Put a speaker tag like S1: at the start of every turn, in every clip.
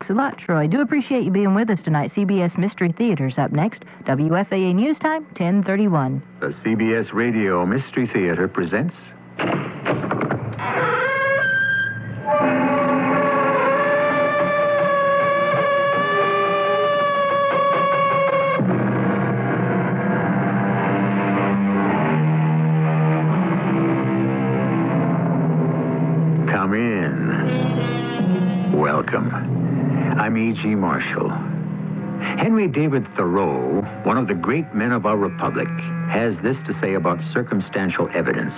S1: Thanks a lot, Troy. Do appreciate you being with us tonight. CBS Mystery Theater's up next. WFAA News Time, 10:31.
S2: The CBS Radio Mystery Theater presents... Come in. Welcome. I'm E.G. Marshall. Henry David Thoreau, one of the great men of our republic, has this to say about circumstantial evidence: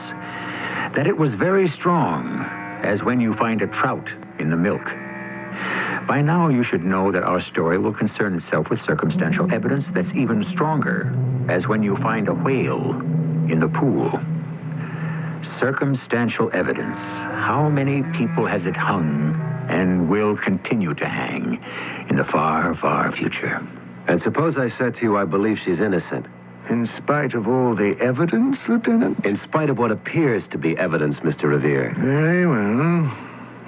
S2: that it was very strong, as when you find a trout in the milk. By now you should know that our story will concern itself with circumstantial evidence that's even stronger, as when you find a whale in the pool. Circumstantial evidence. How many people has it hung and will continue to hang in the far, far future?
S3: And suppose I said to you I believe she's innocent.
S4: In spite of all the evidence, Lieutenant?
S3: In spite of what appears to be evidence, Mr. Revere.
S4: Very well.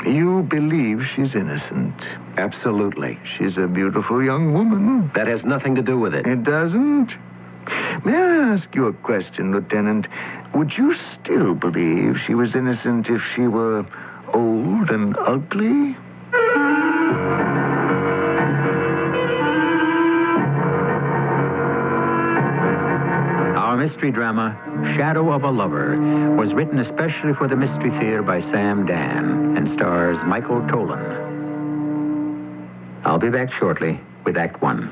S4: You believe she's innocent.
S3: Absolutely.
S4: She's a beautiful young woman.
S3: That has nothing to do with it.
S4: It doesn't? May I ask you a question, Lieutenant? Would you still believe she was innocent if she were old and ugly?
S2: Our mystery drama, Shadow of a Lover, was written especially for the Mystery Theater by Sam Dan and stars Michael Tolan. I'll be back shortly with Act One.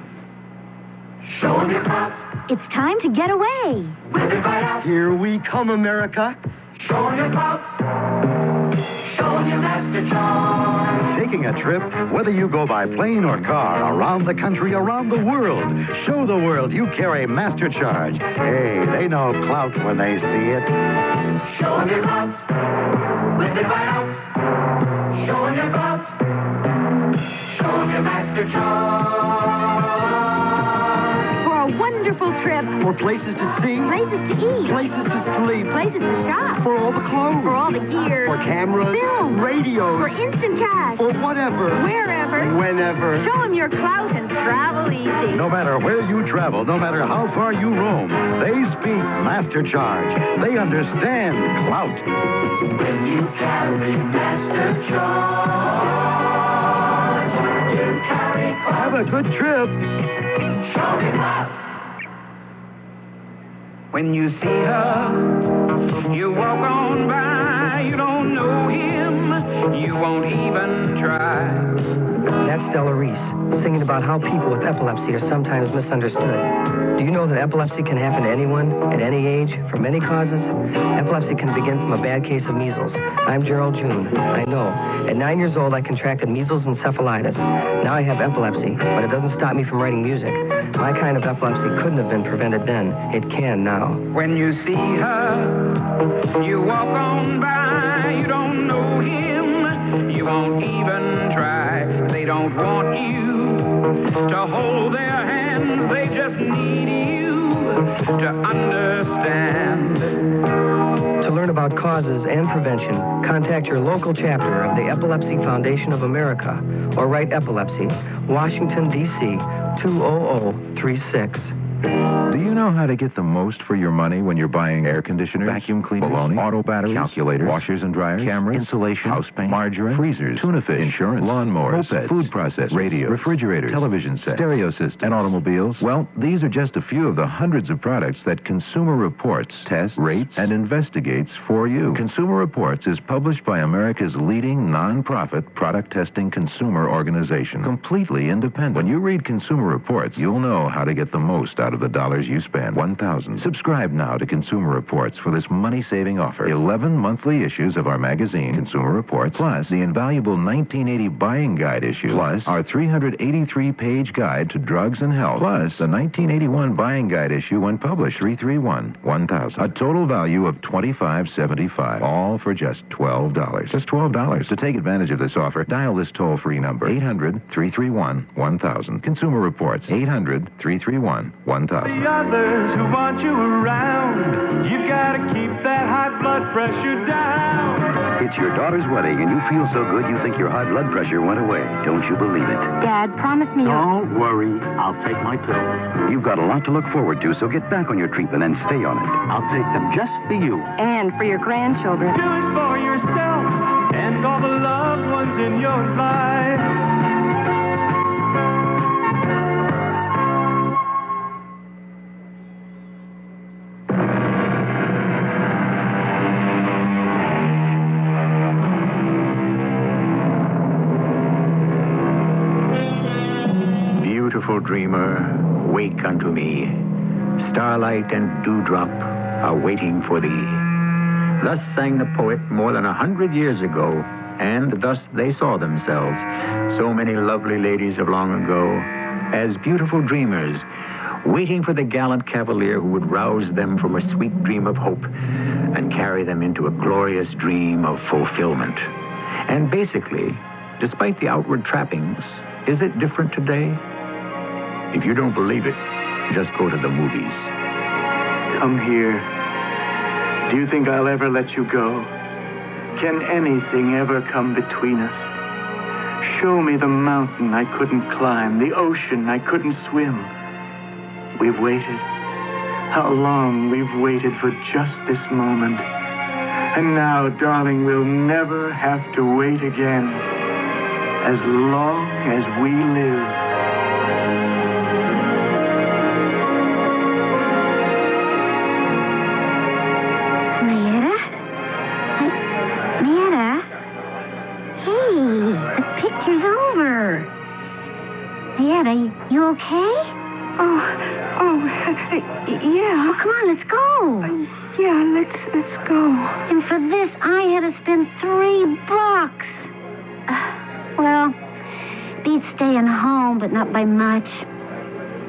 S5: Show 'em your clouds.
S6: It's time to get away.
S5: With it right out.
S7: Here we come, America.
S5: Show 'em your clouds. Show 'em your master charms.
S7: Taking a trip, whether you go by plane or car, around the country, around the world. Show the world you carry Master Charge. Hey, they know clout when they see it.
S5: Show 'em your clouds. With it right out. Show 'em your clouds. Show 'em your master charms.
S6: Wonderful trip.
S7: For places to see.
S6: Places to eat.
S7: Places to sleep.
S6: Places to shop.
S7: For all the clothes.
S6: For all the gear.
S7: For cameras.
S6: Film.
S7: Radios.
S6: For instant cash.
S7: For whatever.
S6: Wherever.
S7: Whenever.
S6: Show them your clout and travel easy.
S7: No matter where you travel, no matter how far you roam, they speak Master Charge. They understand clout.
S5: When you carry Master Charge, you carry clout.
S7: Have a good trip.
S5: Show me clout.
S8: When you see her, you walk on by, you don't know him, you won't even try.
S9: That's Stella Reese, singing about how people with epilepsy are sometimes misunderstood. Do you know that epilepsy can happen to anyone, at any age, for many causes? Epilepsy can begin from a bad case of measles. I'm Gerald June. I know. At 9 years old, I contracted measles encephalitis. Now I have epilepsy, but it doesn't stop me from writing music. My kind of epilepsy couldn't have been prevented then. It can now.
S8: When you see her, you walk on by, you don't know him, you won't even try. They don't want you to hold their hands, they just need you to understand.
S9: To learn about causes and prevention, contact your local chapter of the Epilepsy Foundation of America or write Epilepsy, Washington, D.C., 20036.
S10: Do you know how to get the most for your money when you're buying air conditioners, vacuum cleaners, baloney, auto batteries, calculators, washers and dryers, cameras, insulation, house paint, margarine, freezers, tuna fish, insurance, lawnmowers, mopeds, food processors, radios, refrigerators, television sets, stereo systems, and automobiles? Well, these are just a few of the hundreds of products that Consumer Reports tests, rates, and investigates for you. Consumer Reports is published by America's leading non-profit product testing consumer organization, completely independent. When you read Consumer Reports, you'll know how to get the most out of the dollars you spend. 1,000. Subscribe now to Consumer Reports for this money-saving offer. 11 monthly issues of our magazine, Consumer Reports, plus the invaluable 1980 buying guide issue, plus our 383-page guide to drugs and health, plus the 1981 buying guide issue when published, 331-1000. A total value of $25.75, all for just $12. Just $12. To take advantage of this offer, dial this toll-free number, 800-331-1000. Consumer Reports, 800-331-1000. 1000.
S5: The others who want you around, you've got to keep that high blood pressure down.
S7: It's your daughter's wedding, and you feel so good you think your high blood pressure went away. Don't you believe it?
S6: Dad, promise me
S11: Don't worry. I'll take my pills.
S7: You've got a lot to look forward to, so get back on your treatment and stay on it.
S11: I'll take them just for you.
S6: and for your grandchildren.
S5: Do it for yourself and all the loved ones in your life.
S2: Beautiful dreamer, wake unto me. Starlight and dewdrop are waiting for thee. Thus sang the poet more than 100 years ago, and thus they saw themselves, so many lovely ladies of long ago, as beautiful dreamers, waiting for the gallant cavalier who would rouse them from a sweet dream of hope and carry them into a glorious dream of fulfillment. And basically, despite the outward trappings, is it different today? If you don't believe it, just go to the movies.
S4: Come here. Do you think I'll ever let you go? Can anything ever come between us? Show me the mountain I couldn't climb, the ocean I couldn't swim. We've waited. How long we've waited for just this moment. And now, darling, we'll never have to wait again. As long as we live.
S6: You okay?
S12: Yeah.
S6: Oh, come on, let's go.
S12: Let's go.
S6: And for this, I had to spend $3. Well, beats staying home, but not by much.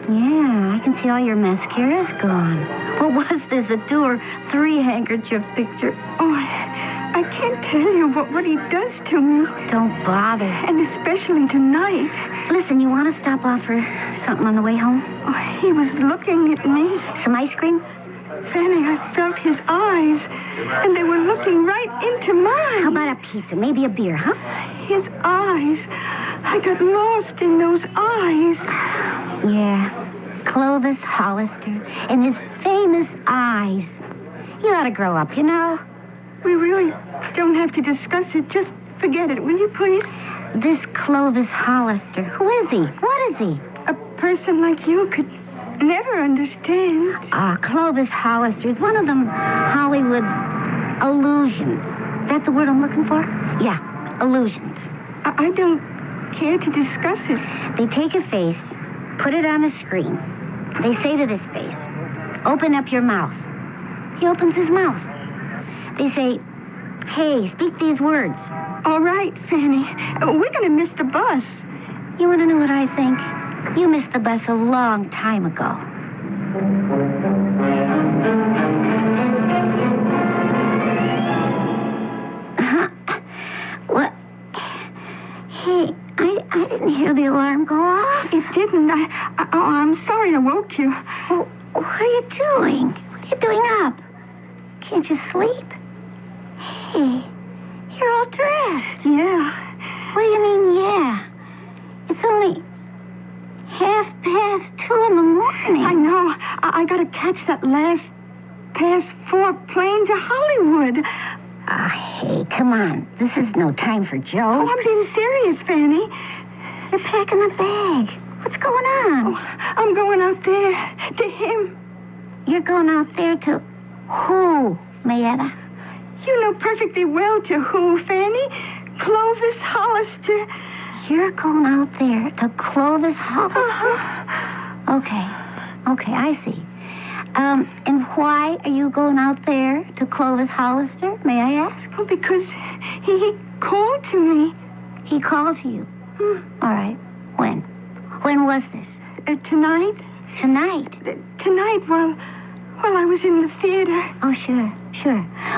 S6: Yeah, I can see all your mascara's gone. What was this, a 2 or 3 handkerchief picture?
S12: Oh, I can't tell you what he does to me.
S6: Don't bother.
S12: And especially tonight.
S6: Listen, you want to stop off for something on the way home?
S12: Oh, he was looking at me.
S6: Some ice cream?
S12: Fanny, I felt his eyes, and they were looking right into mine.
S6: How about a pizza? Maybe a beer, huh?
S12: His eyes. I got lost in those eyes.
S6: Yeah, Clovis Hollister and his famous eyes. You ought to grow up, you know.
S12: We really don't have to discuss it. Just forget it, will you, please?
S6: This Clovis Hollister, who is he? What is he?
S12: A person like you could never understand.
S6: Clovis Hollister is one of them Hollywood illusions. Is that the word I'm looking for? Yeah, illusions.
S12: I don't care to discuss it.
S6: They take a face, put it on a screen. They say to this face, open up your mouth. He opens his mouth. They say, hey, speak these words.
S12: All right, Fanny. We're going to miss the bus.
S6: You want to know what I think? You missed the bus a long time ago. What? Hey, I didn't hear the alarm go off.
S12: It didn't. I'm sorry I woke you.
S6: Oh, what are you doing? What are you doing up? Can't you sleep? Hey, you're all dressed.
S12: Yeah.
S6: What do you mean, yeah? It's only 2:30 in the morning.
S12: I know. I got to catch that last past 4 plane to Hollywood.
S6: Hey, come on. This is no time for jokes.
S12: Oh, I'm being serious, Fanny.
S6: You're packing a bag. What's going on?
S12: Oh, I'm going out there to him.
S6: You're going out there to who, Mayetta?
S12: You know perfectly well to who, Fanny. Clovis Hollister.
S6: You're going out there to Clovis Hollister?
S12: Uh-huh.
S6: Okay, I see. And why are you going out there to Clovis Hollister, may I ask?
S12: Oh, because he called to me.
S6: He called to you? All right. When? When was this?
S12: Tonight.
S6: Tonight?
S12: Tonight, while I was in the theater.
S6: Oh, sure.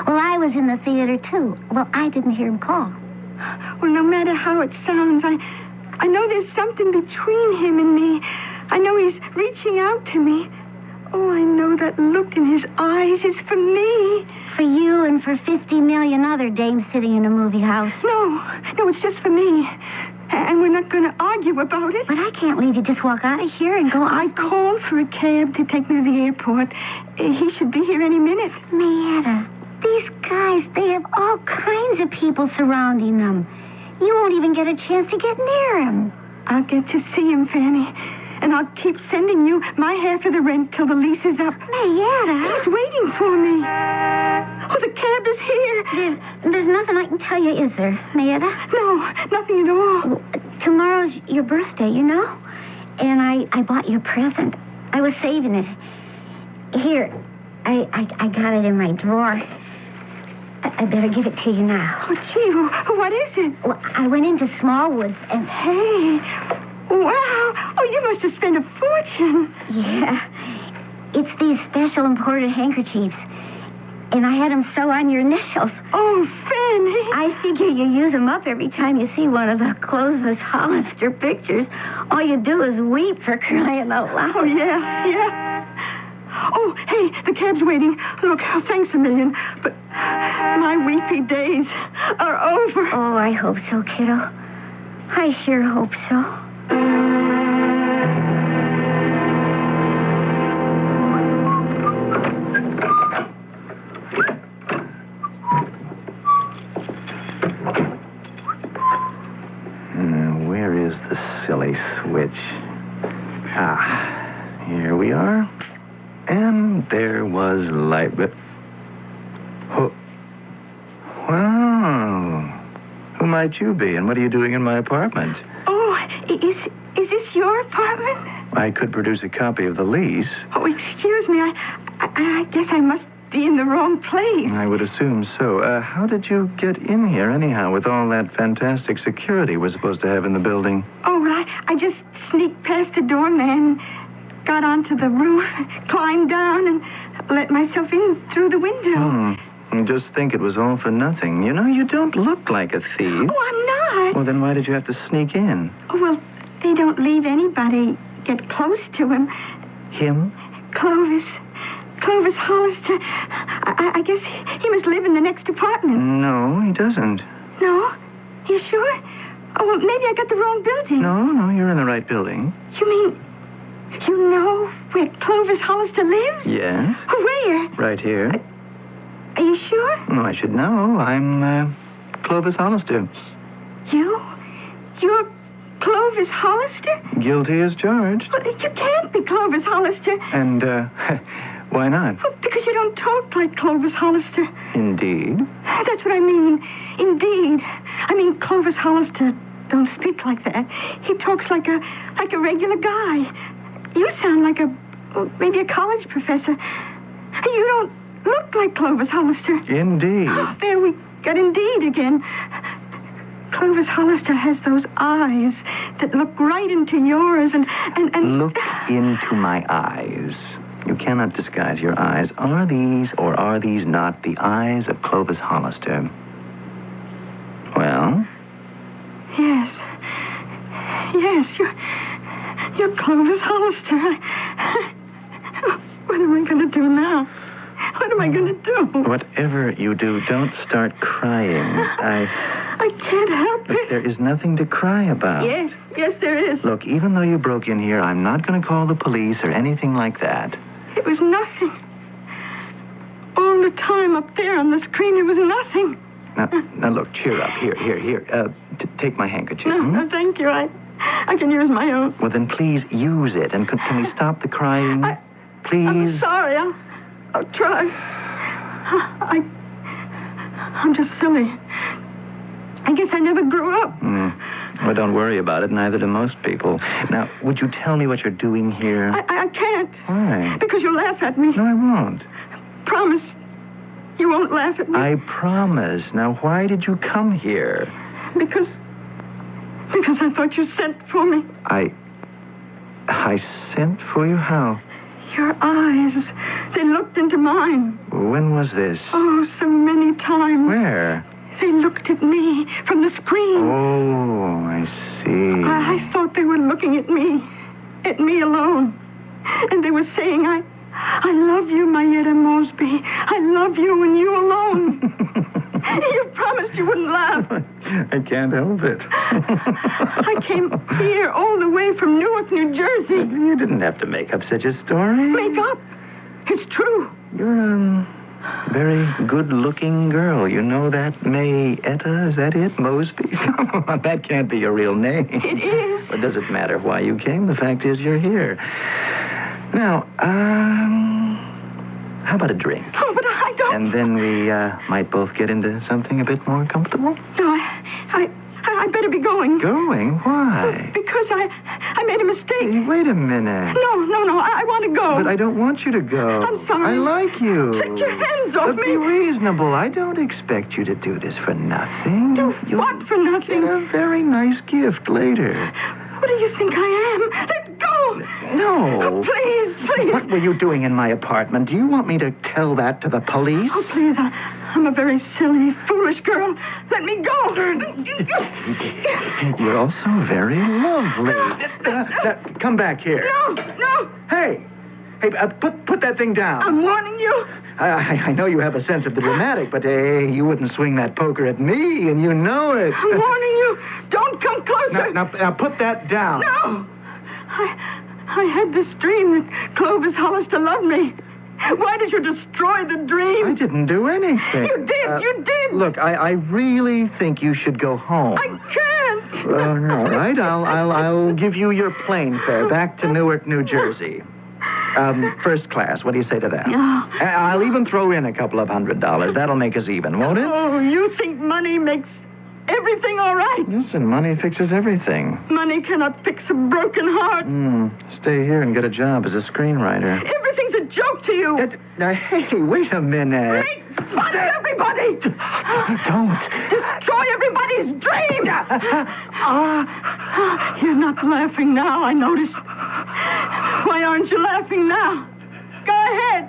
S6: Well, I was in the theater, too. Well, I didn't hear him call.
S12: Well, no matter how it sounds, I know there's something between him and me. I know he's reaching out to me. Oh, I know that look in his eyes is for me.
S6: For you and for 50 million other dames sitting in a movie house.
S12: No, it's just for me. And we're not going to argue about it.
S6: But I can't leave you. Just walk out of here and go.
S12: I called for a cab to take me to the airport. He should be here any minute.
S6: Marietta, these guys, they have all kinds of people surrounding them. You won't even get a chance to get near him.
S12: I'll get to see him, Fanny. And I'll keep sending you my half of the rent till the lease is up.
S6: Marietta.
S12: He's waiting for me. Oh, the cab is here.
S6: There's nothing I can tell you, is there, Marietta?
S12: No, nothing at all.
S6: Tomorrow's your birthday, you know? And I bought you a present. I was saving it. Here, I got it in my drawer. I better give it to you now.
S12: Oh, gee, what is it?
S6: Well, I went into Smallwoods and...
S12: Hey, wow. Oh, you must have spent a fortune.
S6: Yeah. It's these special imported handkerchiefs. And I had them sew on your initials.
S12: Oh, Fanny.
S6: I figure you use them up every time you see one of the Clovis Hollister pictures. All you do is weep for crying out loud.
S12: Oh, yeah. Oh, hey, the cab's waiting. Look, thanks a million. But my weepy days are over.
S6: Oh, I hope so, kiddo. I sure hope so.
S4: Where is the silly switch? Here we are. And there was light. Oh. Wow. Who might you be, and what are you doing in my apartment?
S12: Oh, is this your apartment?
S4: I could produce a copy of the lease.
S12: Oh, excuse me. I guess I must be in the wrong place.
S4: I would assume so. How did you get in here, anyhow, with all that fantastic security we're supposed to have in the building?
S12: Oh, well, I just sneaked past the doorman, got onto the roof, climbed down, and let myself in through the window.
S4: Just think it was all for nothing. You know, you don't look like a thief.
S12: Oh, I'm not.
S4: Well, then why did you have to sneak in?
S12: Oh, well, they don't leave anybody get close to him.
S4: Him?
S12: Clovis Hollister. I guess he must live in the next apartment.
S4: No, he doesn't.
S12: No? You sure? Oh, well, maybe I got the wrong building.
S4: No, you're in the right building.
S12: You mean you know where Clovis Hollister lives?
S4: Yes.
S12: Where?
S4: Right here.
S12: Are you sure?
S4: Oh, I should know. I'm Clovis Hollister.
S12: You're Clovis Hollister?
S4: Guilty as charged.
S12: Well, you can't be Clovis Hollister.
S4: And, why not?
S12: Oh, because you don't talk like Clovis Hollister.
S4: Indeed?
S12: That's what I mean. Indeed. I mean, Clovis Hollister don't speak like that. He talks like a regular guy. You sound like maybe a college professor. You don't look like Clovis Hollister.
S4: Indeed.
S12: Oh, there we got indeed again. Clovis Hollister has those eyes that look right into yours and...
S4: Look into my eyes. You cannot disguise your eyes. Are these or are these not the eyes of Clovis Hollister? Well?
S12: Yes, you're Clovis Hollister. What am I going to do now? What am I going to do?
S4: Whatever you do, don't start crying.
S12: I can't help
S4: it. There is nothing to cry about.
S12: Yes, there is.
S4: Look, even though you broke in here, I'm not going to call the police or anything like that.
S12: It was nothing. All the time up there on the screen, it was nothing.
S4: Now look, cheer up. Here. Take my handkerchief.
S12: No, thank you. I can use my own.
S4: Well, then please use it. And can we stop the crying? Please?
S12: I'm sorry. I'll try. I'm just silly. I guess I never grew up.
S4: Well, don't worry about it. Neither do most people. Now, would you tell me what you're doing here?
S12: I can't.
S4: Why?
S12: Because you'll laugh at me.
S4: No, I won't.
S12: Promise. You won't laugh at me.
S4: I promise. Now, why did you come here?
S12: Because I thought you sent for me.
S4: I sent for you? How?
S12: Your eyes. They looked into mine.
S4: When was this?
S12: Oh, so many times.
S4: Where?
S12: They looked at me from the screen.
S4: Oh, I see.
S12: I thought they were looking at me alone. And they were saying I love you, Mayetta Mosby. I love you and you alone. You promised you wouldn't laugh.
S4: I can't help it.
S12: I came here all the way from Newark, New Jersey.
S4: You didn't have to make up such a story.
S12: Make up? It's true.
S4: You're a very good-looking girl. You know that, Mayetta? Is that it, Mosby? Come on, that can't be your real name.
S12: It is.
S4: But does it matter why you came? The fact is you're here. Now, how about a drink?
S12: Oh, but I don't...
S4: And then we might both get into something a bit more comfortable?
S12: No, I better be going.
S4: Going? Why?
S12: Because I made a mistake.
S4: Hey, wait a minute.
S12: No, I want to go.
S4: But I don't want you to go.
S12: I'm sorry.
S4: I like you.
S12: Take your hands off me.
S4: Be reasonable. I don't expect you to do this for nothing.
S12: Do what for nothing?
S4: Get a very nice gift later.
S12: What do you think I am? Let go.
S4: No.
S12: Oh, please.
S4: What were you doing in my apartment? Do you want me to tell that to the police?
S12: Oh, please. I'm a very silly, foolish girl. Let me go.
S4: You're also very lovely. Come back here.
S12: No.
S4: Hey, put that thing down.
S12: I'm warning you.
S4: I know you have a sense of the dramatic, but you wouldn't swing that poker at me, and you know it.
S12: I'm warning you. Don't come closer.
S4: Now put that down.
S12: No. I had this dream that Clovis Hollister loved me. Why did you destroy the dream?
S4: I didn't do anything.
S12: You did.
S4: Look, I really think you should go home.
S12: I can't.
S4: All right, I'll give you your plane fare back to Newark, New Jersey. First class. What do you say to that?
S12: Oh.
S4: I'll even throw in a couple of $100. That'll make us even, won't it?
S12: Oh, you think money makes everything all right?
S4: Listen, money fixes everything.
S12: Money cannot fix a broken heart.
S4: Stay here and get a job as a screenwriter.
S12: Everything's a joke to you.
S4: Hey, wait a minute.
S12: Make fun of everybody.
S4: Don't.
S12: Destroy everybody's dream. You're not laughing now, I notice. Why aren't you laughing now? Go ahead.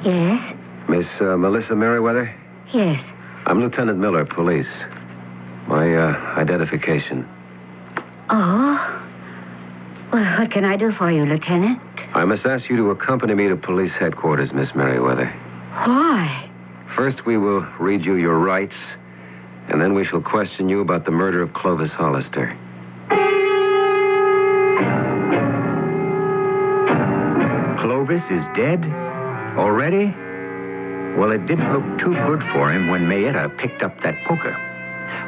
S6: Yes?
S3: Miss Melissa Merriweather?
S6: Yes.
S3: I'm Lieutenant Miller, police. My identification.
S6: Oh? Well, what can I do for you, Lieutenant?
S3: I must ask you to accompany me to police headquarters, Miss Merriweather.
S6: Why?
S3: First, we will read you your rights, and then we shall question you about the murder of Clovis Hollister.
S2: Clovis is dead? Already? Well, it didn't look too good for him when Mayetta picked up that poker.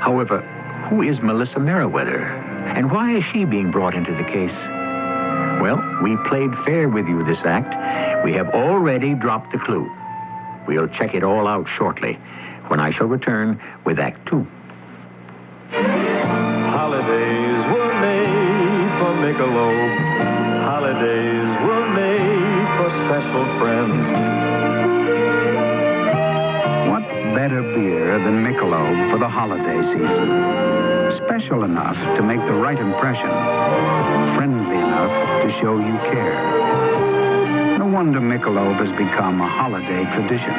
S2: However, who is Melissa Merriweather? And why is she being brought into the case? Well, we played fair with you this act. We have already dropped the clue. We'll check it all out shortly, when I shall return with Act 2.
S13: Holidays were made for Michelob. Holidays were made for special friends.
S14: What better beer than Michelob for the holiday season? Special enough to make the right impression. Friendly enough to show you care. No wonder Michelob has become a holiday tradition.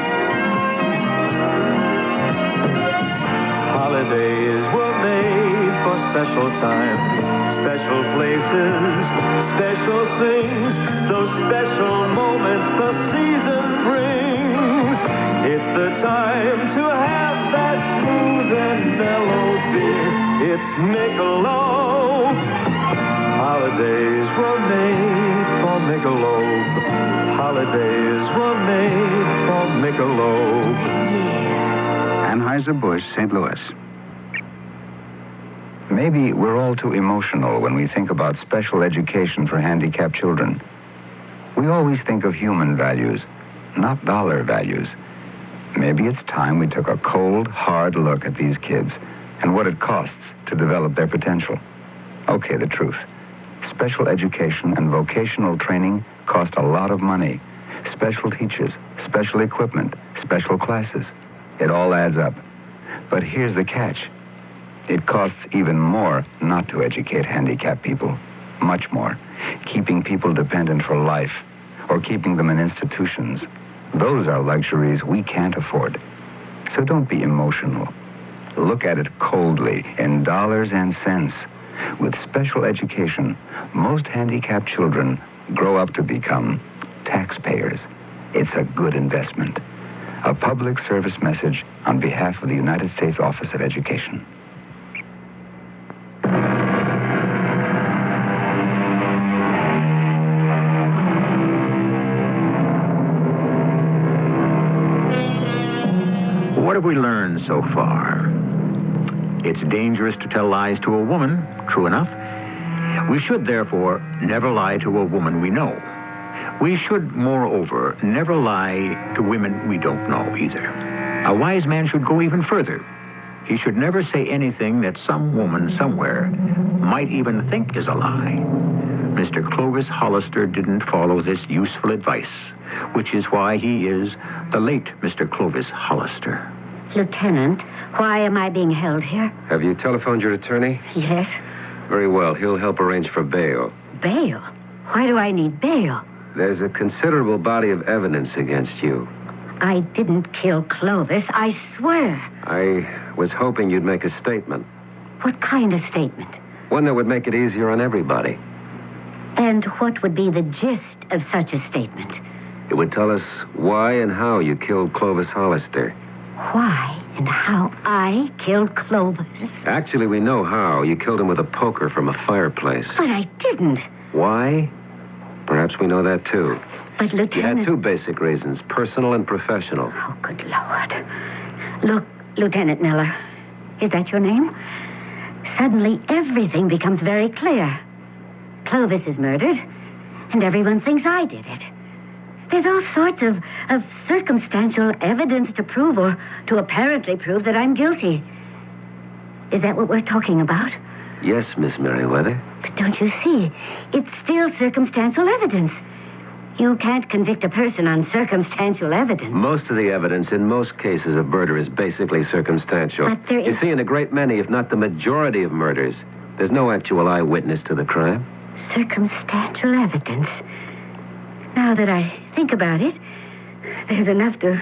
S13: Holidays were made for special times, special places, special things, those special moments the season brings. It's the time to have that smooth and mellow beer. It's Michelob. Holidays were made for Michelob. Holidays were made for Michelob.
S14: Anheuser-Busch, St. Louis.
S10: Maybe we're all too emotional when we think about special education for handicapped children. We always think of human values, not dollar values. Maybe it's time we took a cold, hard look at these kids and what it costs to develop their potential. Okay, the truth. Special education and vocational training cost a lot of money. Special teachers, special equipment, special classes. It all adds up. But here's the catch. It costs even more not to educate handicapped people.
S14: Much more. Keeping people dependent for life or keeping them in institutions. Those are luxuries we can't afford. So don't be emotional. Look at it coldly in dollars and cents. With special education, most handicapped children grow up to become taxpayers. It's a good investment. A public service message on behalf of the United States Office of Education.
S2: What have we learned so far? It's dangerous to tell lies to a woman, true enough. We should, therefore, never lie to a woman we know. We should, moreover, never lie to women we don't know either. A wise man should go even further. He should never say anything that some woman somewhere might even think is a lie. Mr. Clovis Hollister didn't follow this useful advice, which is why he is the late Mr. Clovis Hollister.
S6: Lieutenant, why am I being held here?
S3: Have you telephoned your attorney?
S6: Yes.
S3: Very well. He'll help arrange for bail.
S6: Bail? Why do I need bail?
S3: There's a considerable body of evidence against you.
S6: I didn't kill Clovis, I swear.
S3: I was hoping you'd make a statement.
S6: What kind of statement?
S3: One that would make it easier on everybody.
S6: And what would be the gist of such a statement?
S3: It would tell us why and how you killed Clovis Hollister.
S6: Why and how I killed Clovis?
S3: Actually, we know how. You killed him with a poker from a fireplace.
S6: But I didn't.
S3: Why? Perhaps we know that, too.
S6: But, Lieutenant...
S3: You had two basic reasons, personal and professional.
S6: Oh, good Lord. Look, Lieutenant Miller, is that your name? Suddenly, everything becomes very clear. Clovis is murdered, and everyone thinks I did it. There's all sorts of circumstantial evidence to prove or to apparently prove that I'm guilty. Is that what we're talking about?
S3: Yes, Miss Merriweather.
S6: But don't you see? It's still circumstantial evidence. You can't convict a person on circumstantial evidence.
S3: Most of the evidence in most cases of murder is basically circumstantial.
S6: But there is...
S3: You see, in a great many, if not the majority of murders, there's no actual eyewitness to the crime.
S6: Circumstantial evidence. Now that I think about it, there's enough to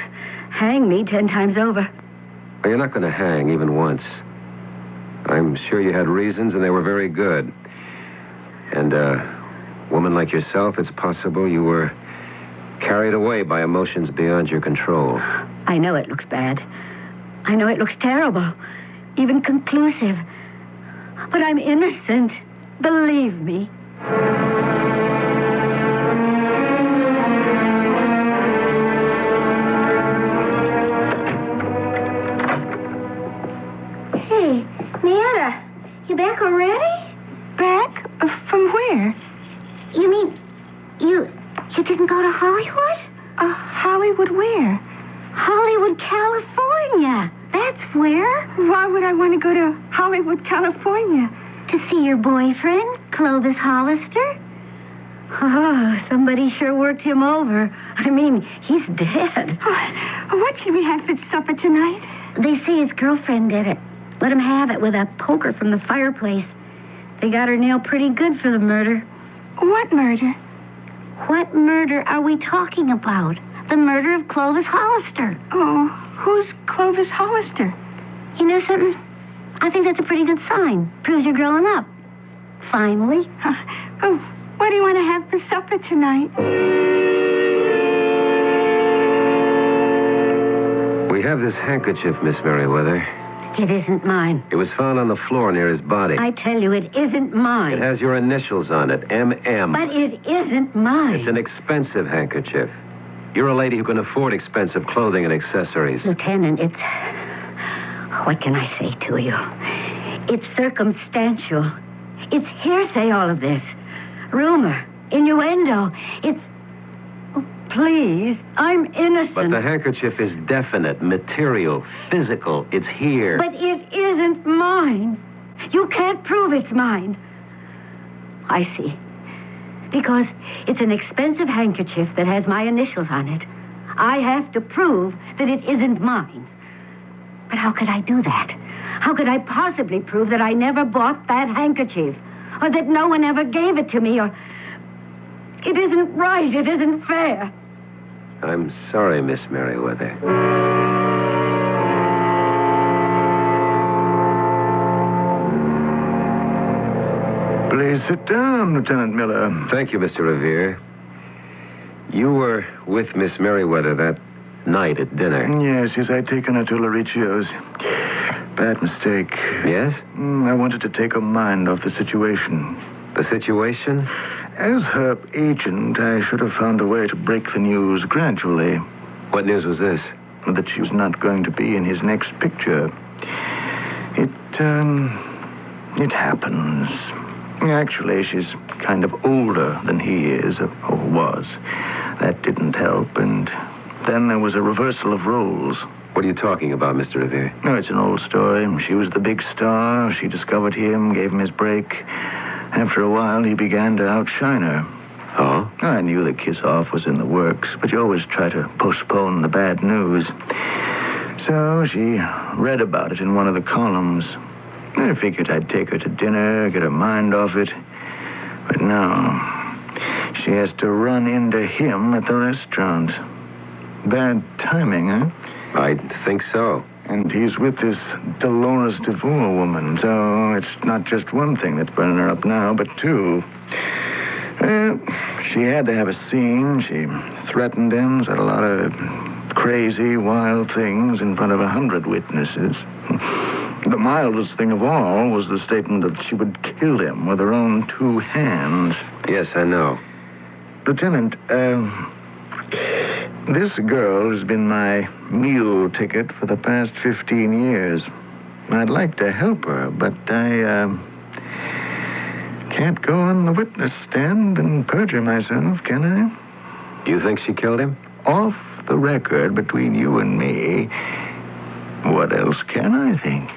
S6: hang me 10 times over.
S3: Well, you're not going to hang even once. I'm sure you had reasons, and they were very good. And a woman like yourself, it's possible you were carried away by emotions beyond your control.
S6: I know it looks bad. I know it looks terrible, even conclusive. But I'm innocent. Believe me. Hey, Nana, you back already?
S12: Back? From where?
S6: You mean you didn't go to Hollywood?
S12: Hollywood where?
S6: Hollywood, California. That's where.
S12: Why would I want to go to Hollywood, California?
S6: To see your boyfriend, Clovis Hollister. Oh, somebody sure worked him over. I mean, he's dead.
S12: Oh, what should we have for supper tonight?
S6: They say his girlfriend did it. Let him have it with a poker from the fireplace. They got her nailed pretty good for the murder.
S12: What murder?
S6: What murder are we talking about? The murder of Clovis Hollister.
S12: Oh, who's Clovis Hollister?
S6: You know something? I think that's a pretty good sign. Proves you're growing up. Finally.
S12: Oh, what do you want to have for supper tonight?
S3: We have this handkerchief, Miss Merriweather.
S6: It isn't mine.
S3: It was found on the floor near his body.
S6: I tell you, it isn't mine.
S3: It has your initials on it, M.M.
S6: But it isn't mine.
S3: It's an expensive handkerchief. You're a lady who can afford expensive clothing and accessories.
S6: Lieutenant, it's... What can I say to you? It's circumstantial. It's hearsay, all of this. Rumor, innuendo. It's... Oh, please, I'm innocent.
S3: But the handkerchief is definite, material, physical. It's here.
S6: But it isn't mine. You can't prove it's mine. I see. Because it's an expensive handkerchief that has my initials on it. I have to prove that it isn't mine. But how could I do that? How could I possibly prove that I never bought that handkerchief? or that no one ever gave it to me, or it isn't right, it isn't fair.
S3: I'm sorry, Miss Merriweather.
S4: Please sit down, Lieutenant Miller.
S3: Thank you, Mr. Revere. You were with Miss Merriweather that night at dinner.
S4: Yes, I'd taken her to Lauricio's. Bad mistake.
S3: Yes?
S4: I wanted to take her mind off the situation.
S3: The situation?
S4: As her agent, I should have found a way to break the news gradually.
S3: What news was this?
S4: That she was not going to be in his next picture. It happens. Actually, she's kind of older than he is, or was. That didn't help, and then there was a reversal of roles.
S3: What are you talking about, Mr. Revere?
S4: No, it's an old story. She was the big star. She discovered him, gave him his break. After a while, he began to outshine her.
S3: Oh?
S4: I knew the kiss-off was in the works, but you always try to postpone the bad news. So she read about it in one of the columns. I figured I'd take her to dinner, get her mind off it. But now, she has to run into him at the restaurant. Bad timing, huh?
S3: I think so.
S4: And he's with this Dolores DeVore woman, so it's not just one thing that's burning her up now, but two. She had to have a scene. She threatened him, said a lot of crazy, wild things in front of 100 witnesses. The mildest thing of all was the statement that she would kill him with her own 2 hands.
S3: Yes, I know.
S4: Lieutenant, this girl has been my meal ticket for the past 15 years. I'd like to help her, but I can't go on the witness stand and perjure myself, can I?
S3: You think she killed him?
S4: Off the record between you and me, what else can I think?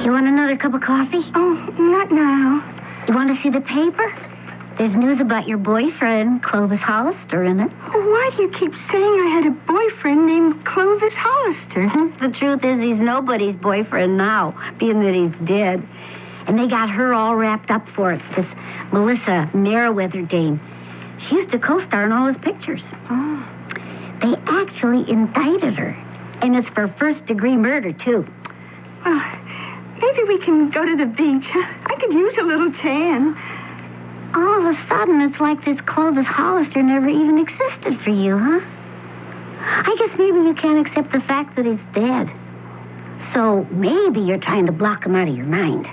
S6: You want another cup of coffee?
S12: Oh, not now.
S6: You want to see the paper? There's news about your boyfriend, Clovis Hollister, in it.
S12: Why do you keep saying I had a boyfriend named Clovis Hollister?
S6: The truth is he's nobody's boyfriend now, being that he's dead. And they got her all wrapped up for it, this Melissa Merriweather dame. She used to co-star in all his pictures.
S12: Oh.
S6: They actually indicted her. And it's for first-degree murder, too.
S12: Maybe we can go to the beach. I could use a little tan.
S6: All of a sudden, it's like this Clovis Hollister never even existed for you, huh? I guess maybe you can't accept the fact that he's dead. So maybe you're trying to block him out of your mind.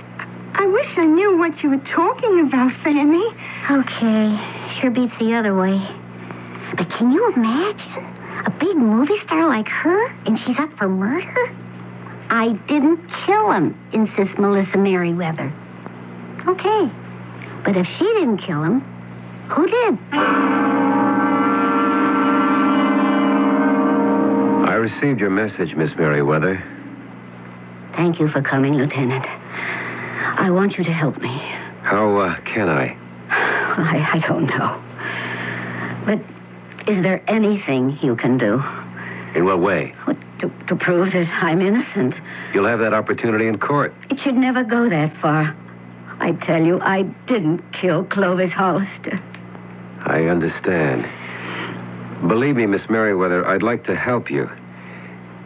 S12: I wish I knew what you were talking about, Fanny.
S6: Okay, sure beats the other way. But can you imagine? A big movie star like her, and she's up for murder? I didn't kill him, insists Melissa Merriweather. Okay, but if she didn't kill him, who did?
S3: I received your message, Miss Merriweather.
S6: Thank you for coming, Lieutenant. I want you to help me.
S3: How can I?
S6: I don't know. But is there anything you can do?
S3: In what way?
S6: To prove that I'm innocent.
S3: You'll have that opportunity in court.
S6: It should never go that far. I tell you, I didn't kill Clovis Hollister.
S3: I understand. Believe me, Miss Merriweather, I'd like to help you.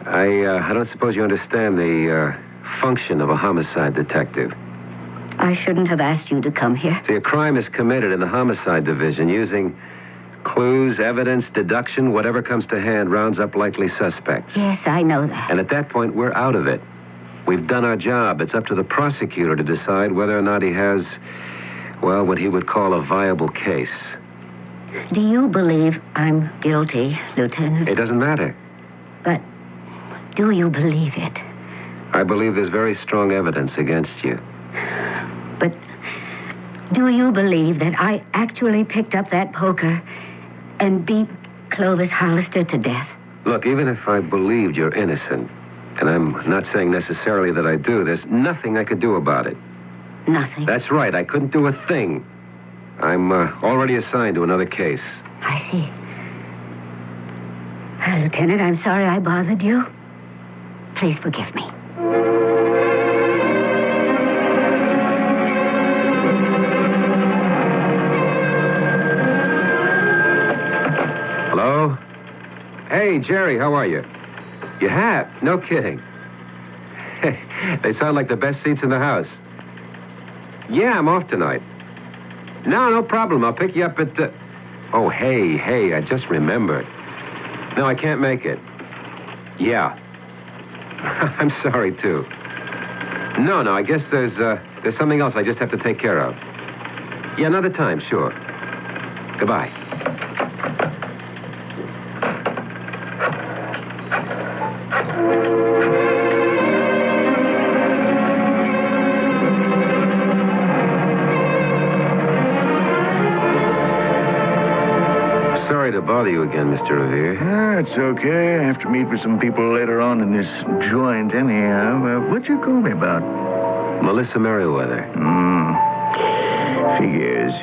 S3: I don't suppose you understand the function of a homicide detective.
S6: I shouldn't have asked you to come here.
S3: See, a crime is committed in the homicide division using clues, evidence, deduction, whatever comes to hand rounds up likely suspects.
S6: Yes, I know that.
S3: And at that point, we're out of it. We've done our job. It's up to the prosecutor to decide whether or not he has, well, what he would call a viable case.
S6: Do you believe I'm guilty, Lieutenant?
S3: It doesn't matter.
S6: But do you believe it?
S3: I believe there's very strong evidence against you.
S6: But do you believe that I actually picked up that poker and beat Clovis Hollister to death?
S3: Look, even if I believed you're innocent, and I'm not saying necessarily that I do, there's nothing I could do about it.
S6: Nothing?
S3: That's right. I couldn't do a thing. I'm already assigned to another case.
S6: I see. Lieutenant, I'm sorry I bothered you. Please forgive me.
S3: Hey, Jerry, how are you? You have? No kidding. They sound like the best seats in the house. Yeah, I'm off tonight. No problem. I'll pick you up at the... Oh, hey, I just remembered. No, I can't make it. Yeah. I'm sorry, too. No, I guess there's something else I just have to take care of. Yeah, another time, sure. Goodbye. Sorry to bother you again, Mr. Revere.
S4: It's okay. I have to meet with some people later on in this joint anyhow. What'd you call me about?
S3: Melissa Merriweather.
S4: Figures.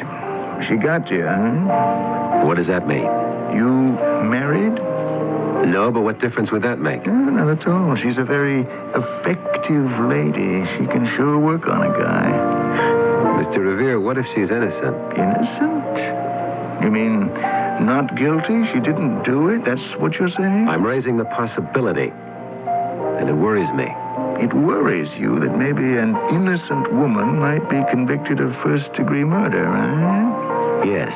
S4: She got you, huh?
S3: What does that mean?
S4: You married?
S3: No, but what difference would that make?
S4: Not at all. She's a very effective lady. She can sure work on a guy.
S3: Mr. Revere, what if she's innocent?
S4: Innocent? You mean not guilty? She didn't do it? That's what you're saying?
S3: I'm raising the possibility, and it worries me.
S4: It worries you that maybe an innocent woman might be convicted of first-degree murder, huh?
S3: Yes.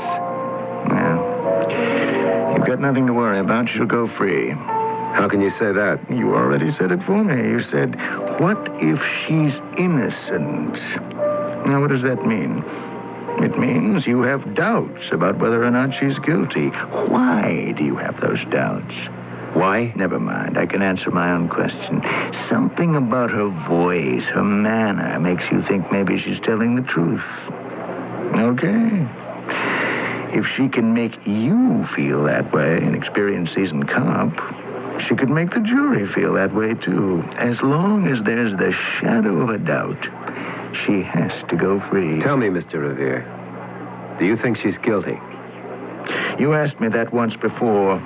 S4: Well, you've got nothing to worry about. She'll go free.
S3: How can you say that?
S4: You already said it for me. You said, what if she's innocent? Now, what does that mean? It means you have doubts about whether or not she's guilty. Why do you have those doubts?
S3: Why?
S4: Never mind. I can answer my own question. Something about her voice, her manner, makes you think maybe she's telling the truth. Okay. If she can make you feel that way, an experienced seasoned cop, she could make the jury feel that way, too. As long as there's the shadow of a doubt, she has to go free.
S3: Tell me, Mr. Revere, do you think she's guilty?
S4: You asked me that once before.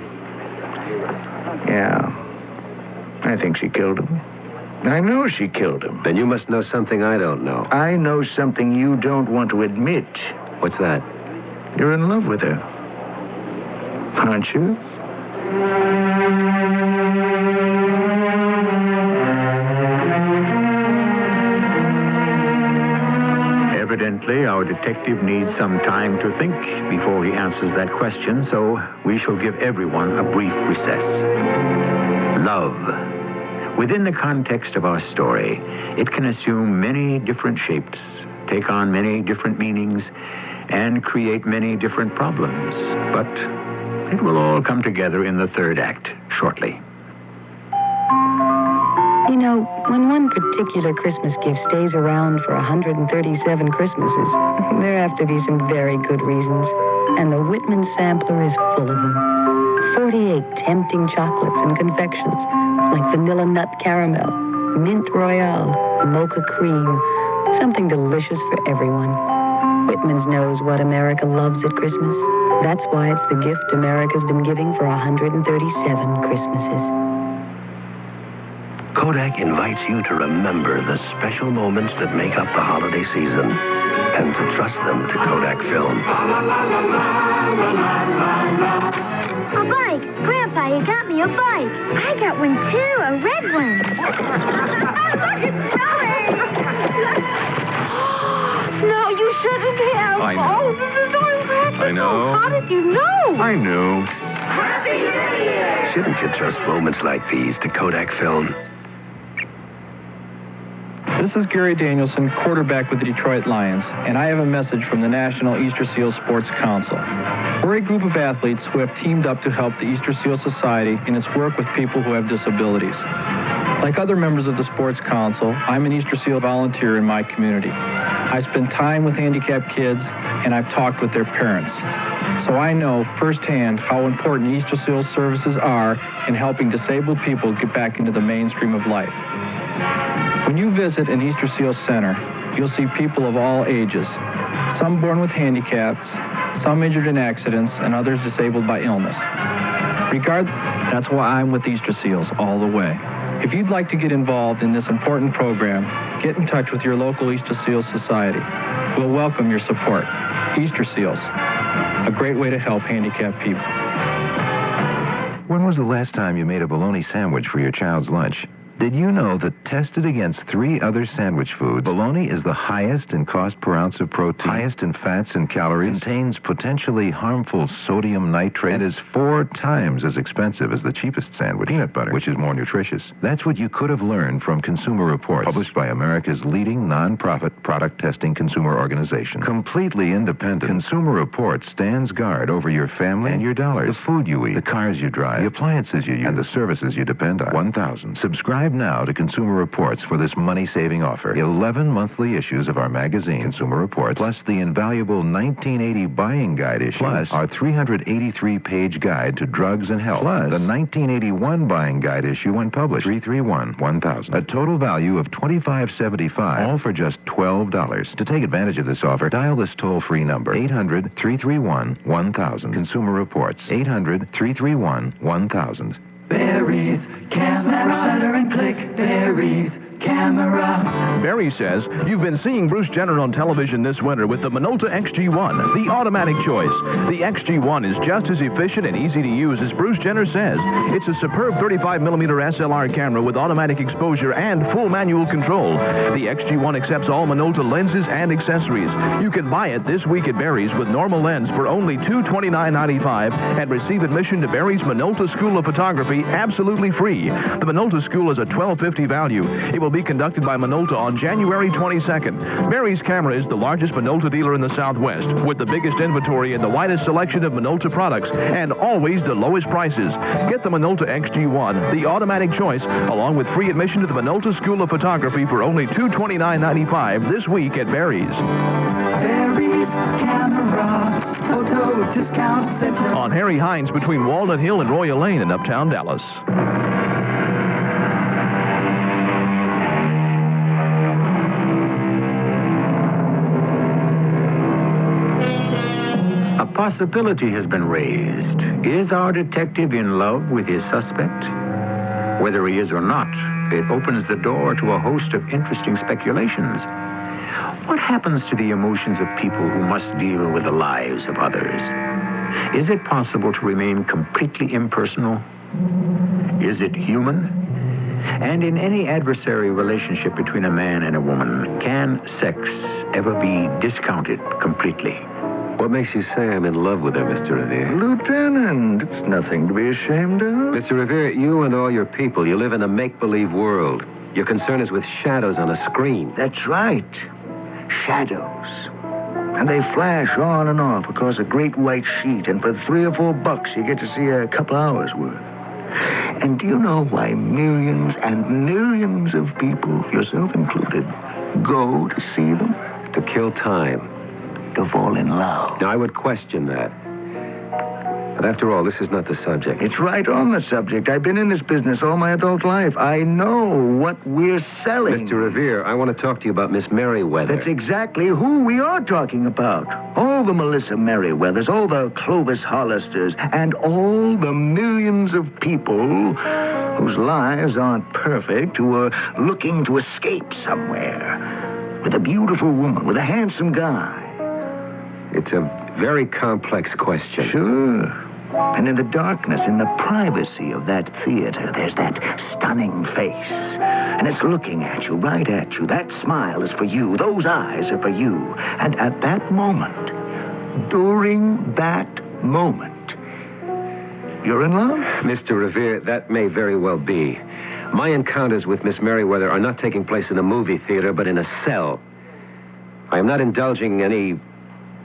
S4: Yeah. I think she killed him. I know she killed him.
S3: Then you must know something I don't know.
S4: I know something you don't want to admit.
S3: What's that?
S4: You're in love with her. Aren't you?
S2: Evidently, our detective needs some time to think before he answers that question, so we shall give everyone a brief recess. Love. Within the context of our story, it can assume many different shapes, take on many different meanings, and create many different problems. But it will all come together in the third act shortly.
S15: You know, when one particular Christmas gift stays around for 137 Christmases, there have to be some very good reasons. And the Whitman sampler is full of them. 48 tempting chocolates and confections, like vanilla nut caramel, mint royale, mocha cream, something delicious for everyone. Whitman's knows what America loves at Christmas. That's why it's the gift America's been giving for 137 Christmases.
S16: Kodak invites you to remember the special moments that make up the holiday season and to trust them to Kodak Film.
S6: A bike. Grandpa, you got me a bike. I got one, too, a red one. Look, it's snowing. No, you shouldn't have.
S10: I know.
S6: Oh, this is so impractical.
S10: I know.
S6: How did you know?
S10: I knew.
S6: Happy New Year!
S16: Shouldn't you trust moments like these to Kodak Film?
S17: This is Gary Danielson, quarterback with the Detroit Lions, and I have a message from the National Easter Seal Sports Council. We're a group of athletes who have teamed up to help the Easter Seal Society in its work with people who have disabilities. Like other members of the Sports Council, I'm an Easter Seal volunteer in my community. I spend time with handicapped kids, and I've talked with their parents. So I know firsthand how important Easter Seal services are in helping disabled people get back into the mainstream of life. When you visit an Easter Seal Center, you'll see people of all ages, some born with handicaps, some injured in accidents, and others disabled by illness. That's why I'm with Easter Seals all the way. If you'd like to get involved in this important program, get in touch with your local Easter Seals Society. We'll welcome your support. Easter Seals, a great way to help handicapped people.
S10: When was the last time you made a bologna sandwich for your child's lunch? Did you know that tested against 3 other sandwich foods, bologna is the highest in cost per ounce of protein, highest in fats and calories, contains potentially harmful sodium nitrate, and is 4 times as expensive as the cheapest sandwich, peanut butter, which is more nutritious? That's what you could have learned from Consumer Reports, published by America's leading non-profit product testing consumer organization. Completely independent, Consumer Reports stands guard over your family and your dollars, the food you eat, the cars you drive, the appliances you use, and the services you depend on. 1,000. Subscribe now to Consumer Reports for this money-saving offer. 11 monthly issues of our magazine, Consumer Reports, plus the invaluable 1980 buying guide issue, plus our 383-page guide to drugs and health, plus the 1981 buying guide issue when published, 331-1000. A total value of $25.75, all for just $12. To take advantage of this offer, dial this toll-free number, 800-331-1000. Consumer Reports, 800-331-1000.
S5: Berries, camera, shutter and click. Berries, camera.
S18: Barry says, you've been seeing Bruce Jenner on television this winter with the Minolta XG1, the automatic choice. The XG1 is just as efficient and easy to use as Bruce Jenner says. It's a superb 35mm SLR camera with automatic exposure and full manual control. The XG1 accepts all Minolta lenses and accessories. You can buy it this week at Barry's with normal lens for only $229.95 and receive admission to Barry's Minolta School of Photography absolutely free. The Minolta School is a $12.50 value. It will be conducted by Minolta on January 22nd. Barry's Camera is the largest Minolta dealer in the Southwest, with the biggest inventory and the widest selection of Minolta products, and always the lowest prices. Get the Minolta XG1, the automatic choice, along with free admission to the Minolta School of Photography for only $229.95 this week at Barry's.
S5: Barry's Camera, Photo Discount Center.
S18: On Harry Hines between Walnut Hill and Royal Lane in Uptown Dallas.
S2: A possibility has been raised. Is our detective in love with his suspect? Whether he is or not, it opens the door to a host of interesting speculations. What happens to the emotions of people who must deal with the lives of others? Is it possible to remain completely impersonal? Is it human? And in any adversary relationship between a man and a woman, can sex ever be discounted completely?
S3: What makes you say I'm in love with her, Mr. Revere?
S19: Lieutenant, it's nothing to be ashamed of.
S3: Mr. Revere, you and all your people, you live in a make-believe world. Your concern is with shadows on a screen.
S19: That's right. Shadows. And they flash on and off across a great white sheet, and for $3 or $4 you get to see a couple hours worth. And do you know why millions and millions of people, yourself included, go to see them?
S3: To kill time.
S19: To fall in love.
S3: Now, I would question that. But after all, this is not the subject.
S19: It's right on the subject. I've been in this business all my adult life. I know what we're selling.
S3: Mr. Revere, I want to talk to you about Miss Merriweather.
S19: That's exactly who we are talking about. All the Melissa Merriweathers, all the Clovis Hollisters, and all the millions of people whose lives aren't perfect, who are looking to escape somewhere with a beautiful woman, with a handsome guy.
S3: It's a very complex question.
S19: Sure. And in the darkness, in the privacy of that theater, there's that stunning face. And it's looking at you, right at you. That smile is for you. Those eyes are for you. And at that moment, during that moment, you're in love?
S3: Mr. Revere, that may very well be. My encounters with Miss Merriweather are not taking place in a movie theater, but in a cell. I am not indulging any...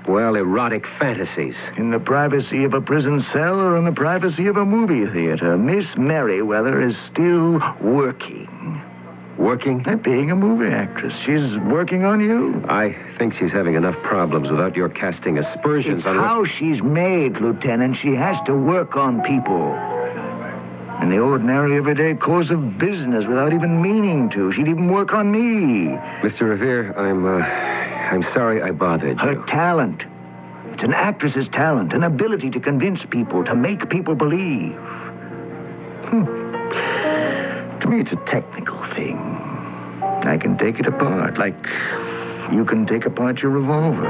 S3: well, erotic fantasies.
S19: In the privacy of a prison cell or in the privacy of a movie theater, Miss Merriweather is still working.
S3: Working?
S19: At being a movie actress. She's working on you.
S3: I think she's having enough problems without your casting aspersions on her.
S19: It's how she's made, Lieutenant. She has to work on people. In the ordinary, everyday course of business without even meaning to. She'd even work on me.
S3: Mr. Revere, I'm sorry I bothered you.
S19: Her talent. It's an actress's talent, an ability to convince people, to make people believe. To me, it's a technical thing. I can take it apart, like you can take apart your revolver.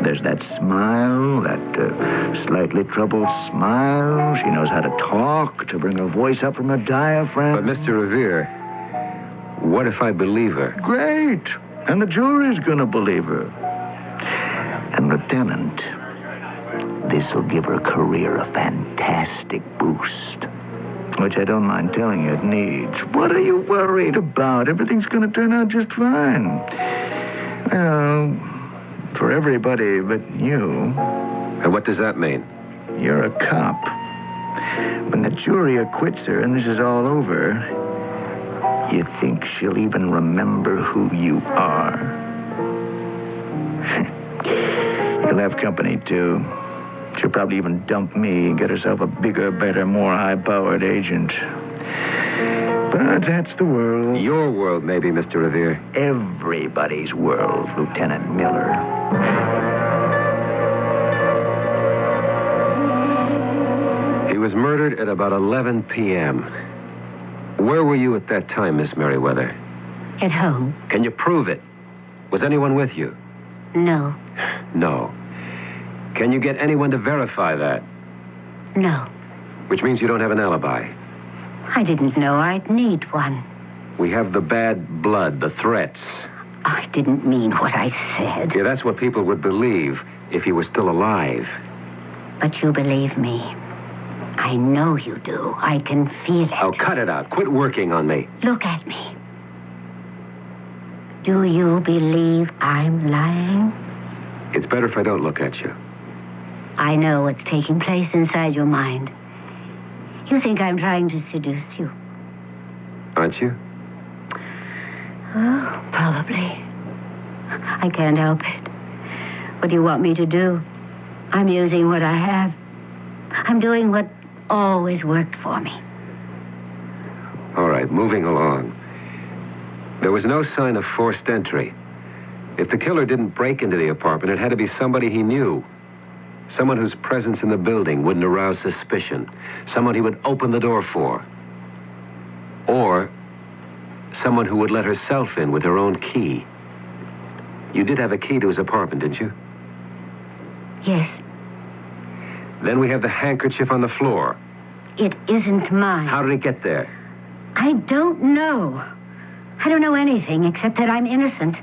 S19: There's that smile, that slightly troubled smile. She knows how to talk, to bring her voice up from her diaphragm.
S3: But, Mr. Revere, what if I believe her?
S19: Great. And the jury's going to believe her. And, Lieutenant, this will give her career a fantastic boost. Which I don't mind telling you it needs. What are you worried about? Everything's going to turn out just fine. Well, for everybody but you.
S3: And what does that mean?
S19: You're a cop. When the jury acquits her and this is all over, you think she'll even remember who you are? You'll have company, too. She'll probably even dump me and get herself a bigger, better, more high-powered agent. But that's the world.
S3: Your world, maybe, Mr. Revere.
S19: Everybody's world, Lieutenant Miller.
S3: He was murdered at about 11 p.m. Where were you at that time, Miss Merriweather?
S6: At home?
S3: Can you prove it? Was anyone with you?
S6: No.
S3: No. Can you get anyone to verify that?
S6: No.
S3: Which means you don't have an alibi.
S6: I didn't know I'd need one.
S3: We have the bad blood, the threats.
S6: I didn't mean what I said.
S3: Yeah, that's what people would believe if he was still alive.
S6: But you believe me. I know you do. I can feel it.
S3: Oh, cut it out. Quit working on me.
S6: Look at me. Do you believe I'm lying?
S3: It's better if I don't look at you.
S6: I know what's taking place inside your mind. You think I'm trying to seduce you.
S3: Aren't you?
S6: Oh, probably. I can't help it. What do you want me to do? I'm using what I have. I'm doing what always worked for me.
S3: All right, moving along. There was no sign of forced entry. If the killer didn't break into the apartment, it had to be somebody he knew. Someone whose presence in the building wouldn't arouse suspicion. Someone he would open the door for. Or someone who would let herself in with her own key. You did have a key to his apartment, didn't you?
S6: Yes.
S3: Then we have the handkerchief on the floor.
S6: It isn't mine.
S3: How did it get there?
S6: I don't know. I don't know anything except that I'm innocent.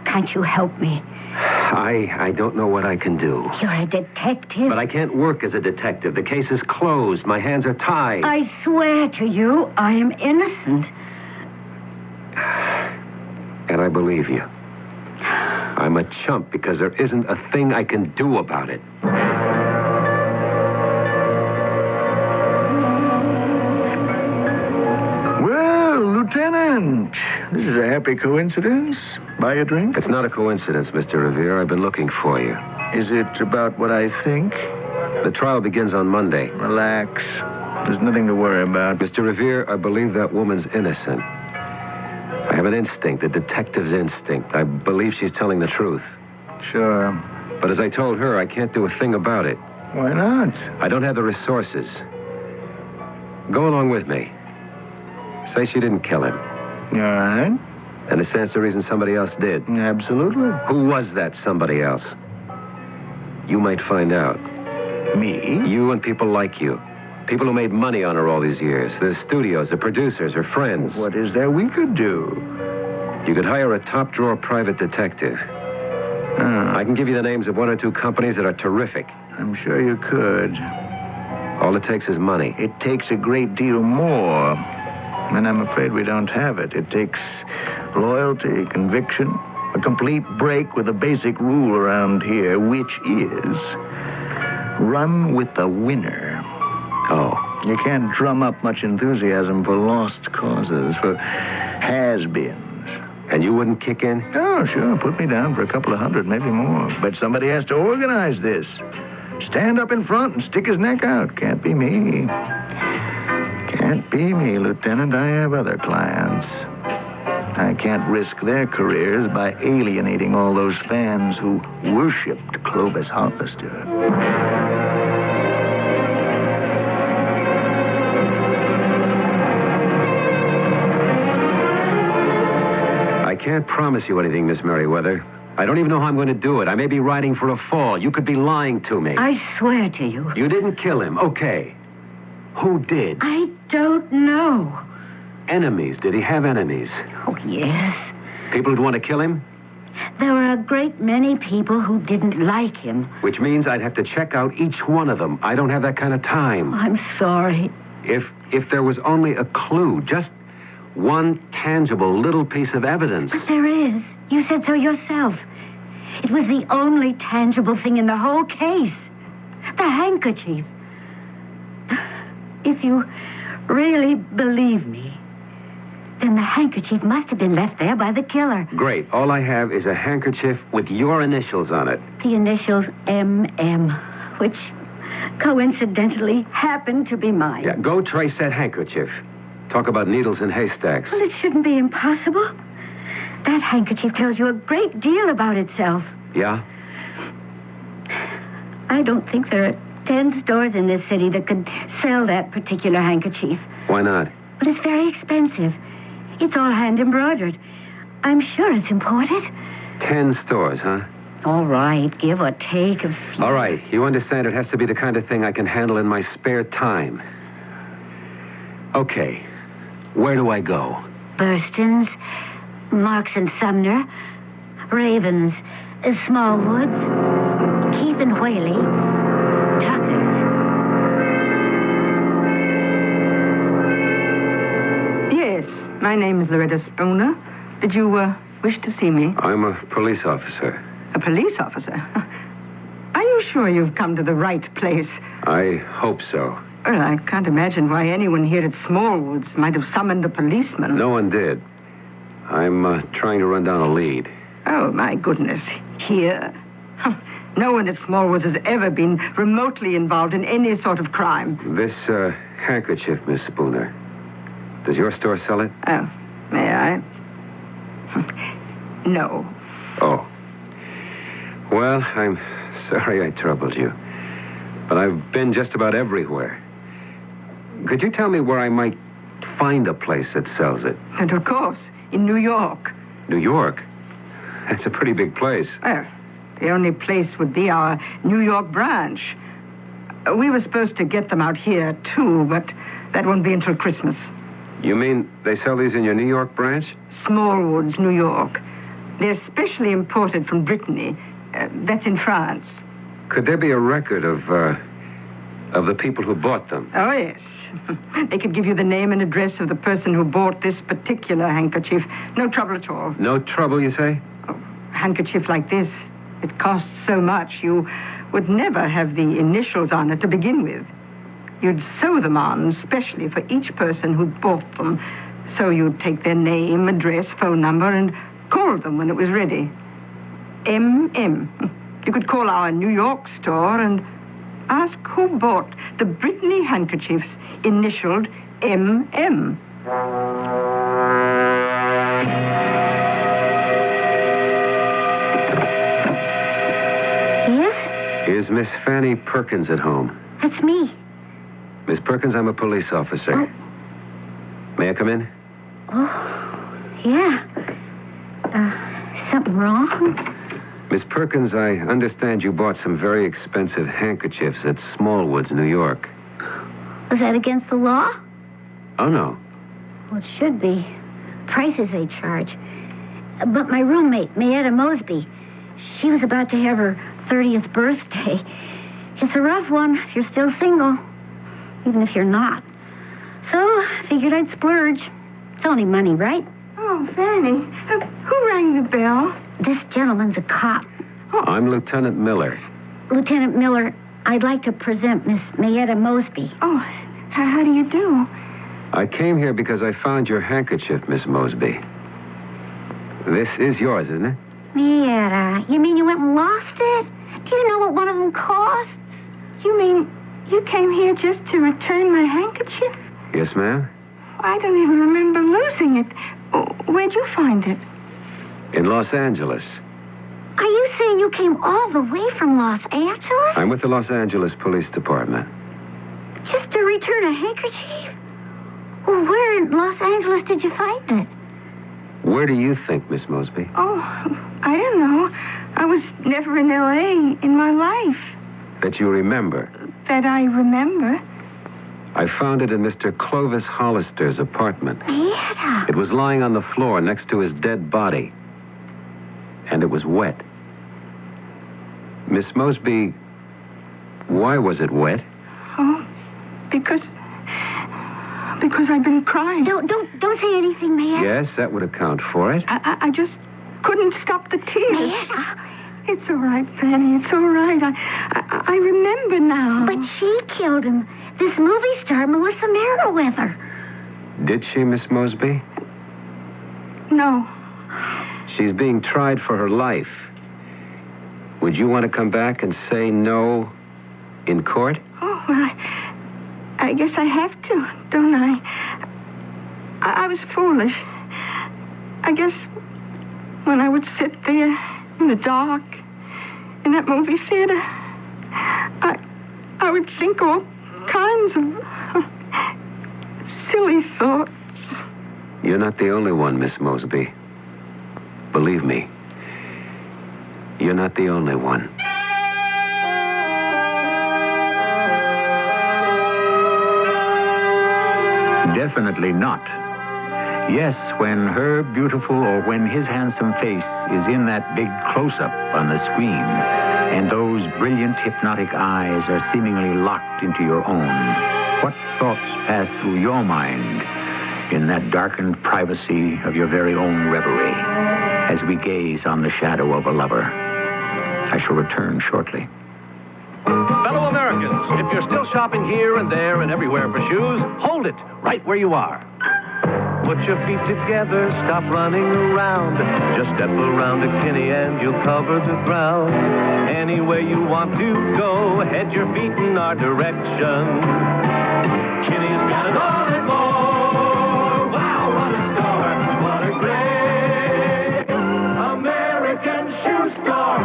S6: Can't you help me?
S3: I don't know what I can do.
S6: You're a detective.
S3: But I can't work as a detective. The case is closed. My hands are tied.
S6: I swear to you, I am innocent.
S3: And I believe you. I'm a chump because there isn't a thing I can do about it.
S19: Well, Lieutenant, this is a happy coincidence. Buy a drink?
S3: It's not a coincidence, Mr. Revere. I've been looking for you.
S19: Is it about what I think?
S3: The trial begins on Monday.
S19: Relax. There's nothing to worry about.
S3: Mr. Revere, I believe that woman's innocent. I have an instinct, a detective's instinct. I believe she's telling the truth.
S19: Sure.
S3: But as I told her, I can't do a thing about it.
S19: Why not?
S3: I don't have the resources. Go along with me. Say she didn't kill him.
S19: All right.
S3: And it stands to reason somebody else did.
S19: Absolutely.
S3: Who was that somebody else? You might find out.
S19: Me?
S3: You and people like you. People who made money on her all these years. The studios, the producers, her friends.
S19: What is there we could do?
S3: You could hire a top-drawer private detective. I can give you the names of one or two companies that are terrific.
S19: I'm sure you could.
S3: All it takes is money.
S19: It takes a great deal more. And I'm afraid we don't have it. It takes loyalty, conviction, a complete break with a basic rule around here, which is run with the winner.
S3: Oh.
S19: You can't drum up much enthusiasm for lost causes, for has-beens.
S3: And you wouldn't kick in?
S19: Oh, sure. Put me down for a couple of hundred, maybe more. But somebody has to organize this. Stand up in front and stick his neck out. Can't be me. Can't be me, Lieutenant. I have other clients. I can't risk their careers by alienating all those fans who worshipped Clovis Hollister.
S3: I can't promise you anything, Miss Merriweather. I don't even know how I'm going to do it. I may be riding for a fall. You could be lying to me.
S20: I swear to you.
S3: You didn't kill him. Okay. Who did?
S20: I don't know.
S3: Enemies. Did he have enemies?
S20: Oh, yes.
S3: People who'd want to kill him?
S20: There were a great many people who didn't like him.
S3: Which means I'd have to check out each one of them. I don't have that kind of time.
S20: I'm sorry.
S3: If there was only a clue, just one tangible little piece of evidence.
S20: But there is. You said so yourself. It was the only tangible thing in the whole case. The handkerchief. If you really believe me, then the handkerchief must have been left there by the killer.
S3: Great. All I have is a handkerchief with your initials on it.
S20: The initials M.M., which coincidentally happened to be mine.
S3: Yeah, go trace that handkerchief. Talk about needles in haystacks.
S20: Well, it shouldn't be impossible. That handkerchief tells you a great deal about itself.
S3: Yeah?
S20: I don't think there are 10 stores in this city that could sell that particular handkerchief.
S3: Why not?
S20: But it's very expensive. It's all hand embroidered. I'm sure it's imported.
S3: 10 stores, huh?
S20: All right, give or take a few.
S3: All right, you understand it has to be the kind of thing I can handle in my spare time. Okay, where do I go?
S20: Burston's, Marks and Sumner, Ravens, Smallwoods, Keith and Whaley, Tucker's.
S12: Yes, my name is Loretta Spooner. Did you wish to see me?
S3: I'm a police officer.
S12: A police officer? Are you sure you've come to the right place?
S3: I hope so.
S12: Well, I can't imagine why anyone here at Smallwoods might have summoned a policeman.
S3: No one did. I'm trying to run down a lead.
S12: Oh, my goodness. Here? No one at Smallwoods has ever been remotely involved in any sort of crime.
S3: This handkerchief, Miss Spooner. Does your store sell it?
S12: Oh, may I? No.
S3: Oh. Well, I'm sorry I troubled you. But I've been just about everywhere. Could you tell me where I might find a place that sells it?
S12: And of course, in New York.
S3: New York? That's a pretty big place.
S12: Well, the only place would be our New York branch. We were supposed to get them out here, too, but that won't be until Christmas.
S3: You mean they sell these in your New York branch?
S12: Smallwoods, New York. They're specially imported from Brittany. That's in France.
S3: Could there be a record of the people who bought them?
S12: Oh, yes. They could give you the name and address of the person who bought this particular handkerchief. No trouble at all.
S3: No trouble, you say?
S12: Oh, a handkerchief like this, it costs so much, you would never have the initials on it to begin with. You'd sew them on, especially for each person who'd bought them. So you'd take their name, address, phone number, and call them when it was ready. M.M. You could call our New York store and ask who bought the Brittany handkerchiefs initialed M.M.
S20: Yes?
S3: Is Miss Fanny Perkins at home?
S20: That's me.
S3: Miss Perkins, I'm a police officer.
S20: Oh.
S3: May I come in?
S20: Oh, yeah. Something wrong?
S3: Miss Perkins, I understand you bought some very expensive handkerchiefs at Smallwoods, New York.
S20: Was that against the law?
S3: Oh, no.
S20: Well, it should be. Prices they charge. But my roommate, Mayetta Mosby, she was about to have her 30th birthday. It's a rough one if you're still single, even if you're not. So, I figured I'd splurge. It's only money, right?
S12: Oh, Fanny, who rang the bell?
S20: This gentleman's a cop.
S3: Oh. I'm Lieutenant Miller.
S20: Lieutenant Miller, I'd like to present Miss Mayetta Mosby.
S12: Oh, how do you do?
S3: I came here because I found your handkerchief, Miss Mosby. This is yours, isn't it?
S20: Mayetta, you mean you went and lost it? Do you know what one of them cost?
S12: You mean you came here just to return my handkerchief?
S3: Yes, ma'am.
S12: I don't even remember losing it. Where'd you find it?
S3: In Los Angeles.
S20: Are you saying you came all the way from Los Angeles?
S3: I'm with the Los Angeles Police Department.
S20: Just to return a handkerchief? Well, where in Los Angeles did you find it?
S3: Where do you think, Miss Mosby?
S12: Oh, I don't know. I was never in L.A. in my life.
S3: That you remember?
S12: That I remember.
S3: I found it in Mr. Clovis Hollister's apartment.
S20: Ada.
S3: It was lying on the floor next to his dead body. And it was wet. Miss Mosby, why was it wet?
S12: Oh, because I've been crying.
S20: Don't say anything, Maya.
S3: Yes, that would account for it.
S12: I just couldn't stop the tears.
S20: Maya.
S12: It's all right, Fanny. It's all right. I remember now.
S20: But she killed him. This movie star, Melissa Merriweather.
S3: Did she, Miss Mosby?
S12: No.
S3: She's being tried for her life. Would you want to come back and say no in court?
S12: Oh, well, I guess I have to, don't I? I was foolish. I guess when I would sit there in the dark in that movie theater, I would think all kinds of silly thoughts.
S3: You're not the only one, Miss Mosby. Believe me, you're not the only one.
S2: Definitely not. Yes, when her beautiful or when his handsome face is in that big close-up on the screen and those brilliant hypnotic eyes are seemingly locked into your own, what thoughts pass through your mind in that darkened privacy of your very own reverie as we gaze on the shadow of a lover? I shall return shortly.
S11: Fellow Americans, if you're still shopping here and there and everywhere for shoes, hold it right where you are. Put your feet together, stop running around. Just step around to Kinney and you'll cover the ground. Anywhere you want to go, head your feet in our direction. Kinney's got it all and more. Wow, what a store, what a great American shoe store.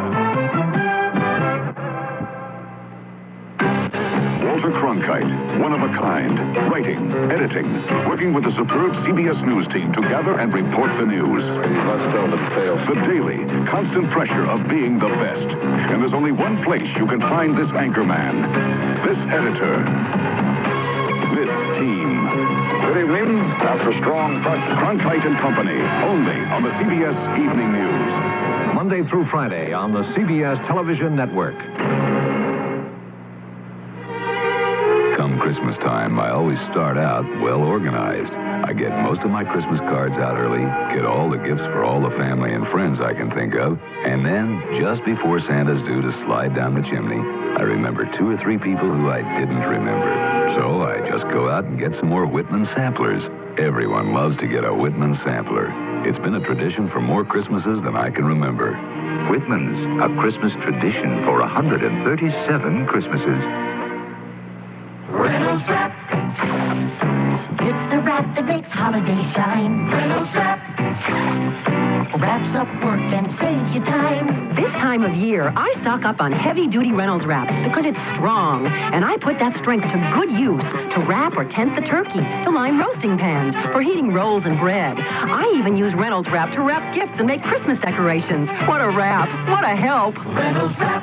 S21: Walter Cronkite, one of a kind, writing, editing, working with the superb CBS News team to gather and report the news. You must tell them fail. The daily, constant pressure of being the best. And there's only one place you can find this anchor man, this editor, this team. Good evening. After strong pressure, Cronkite and Company, only on the CBS Evening News.
S22: Monday through Friday on the CBS Television Network.
S23: Come Christmas time, I always start out well organized. I get most of my Christmas cards out early, get all the gifts for all the family and friends I can think of, and then, just before Santa's due to slide down the chimney, I remember 2 or 3 people who I didn't remember. So I just go out and get some more Whitman samplers. Everyone loves to get a Whitman sampler. It's been a tradition for more Christmases than I can remember.
S2: Whitman's, a Christmas tradition for 137 Christmases.
S5: Reynolds Wrap. It's the wrap that makes holiday shine. Reynolds Wrap. Wraps up work and saves you time.
S24: This time of year, I stock up on heavy-duty Reynolds Wrap because it's strong, and I put that strength to good use to wrap or tent the turkey, to line roasting pans, for heating rolls and bread. I even use Reynolds Wrap to wrap gifts and make Christmas decorations. What a wrap! What a help!
S5: Reynolds Wrap.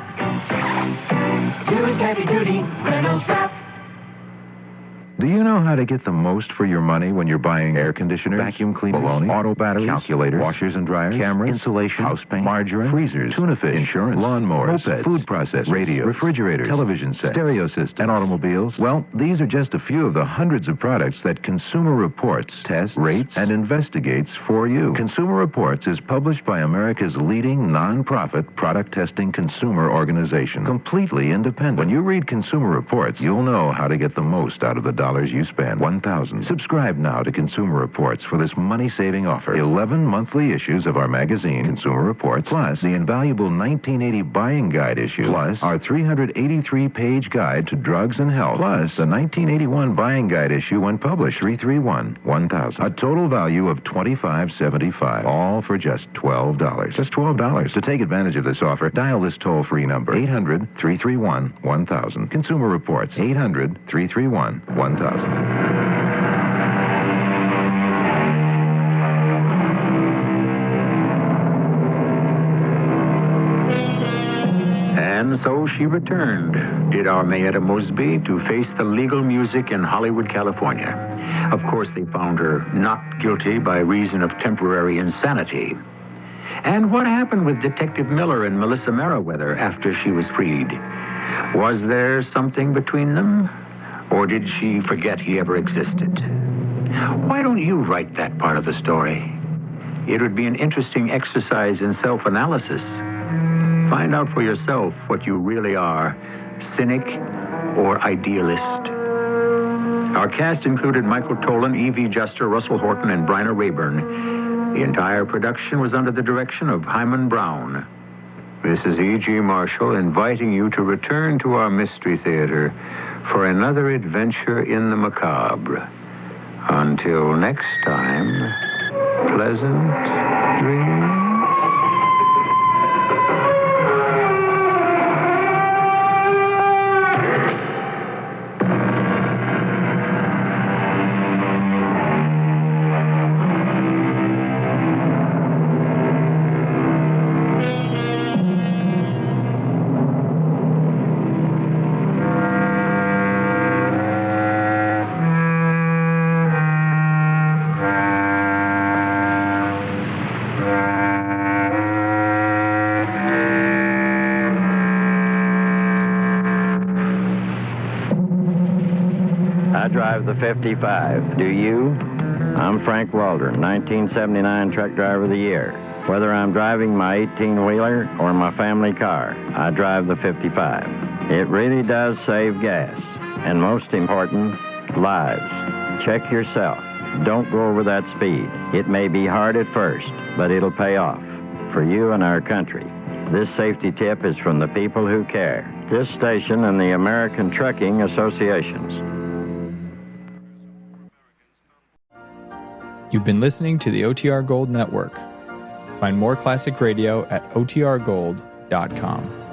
S5: Use heavy-duty Reynolds Wrap.
S10: Do you know how to get the most for your money when you're buying air conditioners, vacuum cleaners, baloney, auto batteries, calculators, washers and dryers, cameras, insulation, house paint, margarine, freezers, tuna fish, insurance, lawnmowers, mopeds, food processors, radios, refrigerators, television sets, stereo systems, and automobiles? Well, these are just a few of the hundreds of products that Consumer Reports tests, rates, and investigates for you. Consumer Reports is published by America's leading non-profit product testing consumer organization, completely independent. When you read Consumer Reports, you'll know how to get the most out of the dollars you spend. 1,000. Subscribe now to Consumer Reports for this money-saving offer. 11 monthly issues of our magazine, Consumer Reports, plus the invaluable 1980 buying guide issue, plus our 383-page guide to drugs and health, plus the 1981 buying guide issue when published, 331-1000. A total value of $25.75, all for just $12. Just $12. To take advantage of this offer, dial this toll-free number, 800-331-1000. Consumer Reports, 800-331-1000.
S2: And so she returned, did our Mayetta Mosby, to face the legal music in Hollywood, California. Of course, they found her not guilty by reason of temporary insanity. And what happened with Detective Miller and Melissa Merriweather after she was freed? Was there something between them? Or did she forget he ever existed? Why don't you write that part of the story? It would be an interesting exercise in self-analysis. Find out for yourself what you really are, cynic or idealist. Our cast included Michael Tolan, Evie Juster, Russell Horton, and Bryna Rayburn. The entire production was under the direction of Hyman Brown. This is E.G. Marshall inviting you to return to our Mystery Theater for another adventure in the macabre. Until next time, pleasant dreams.
S1: I drive the 55. Do you? I'm Frank Waldron, 1979 Truck Driver of the Year. Whether I'm driving my 18-wheeler or my family car, I drive the 55. It really does save gas. And most important, lives. Check yourself. Don't go over that speed. It may be hard at first, but it'll pay off. For you and our country. This safety tip is from the people who care. This station and the American Trucking Associations.
S7: You've been listening to the OTR Gold Network. Find more classic radio at otrgold.com.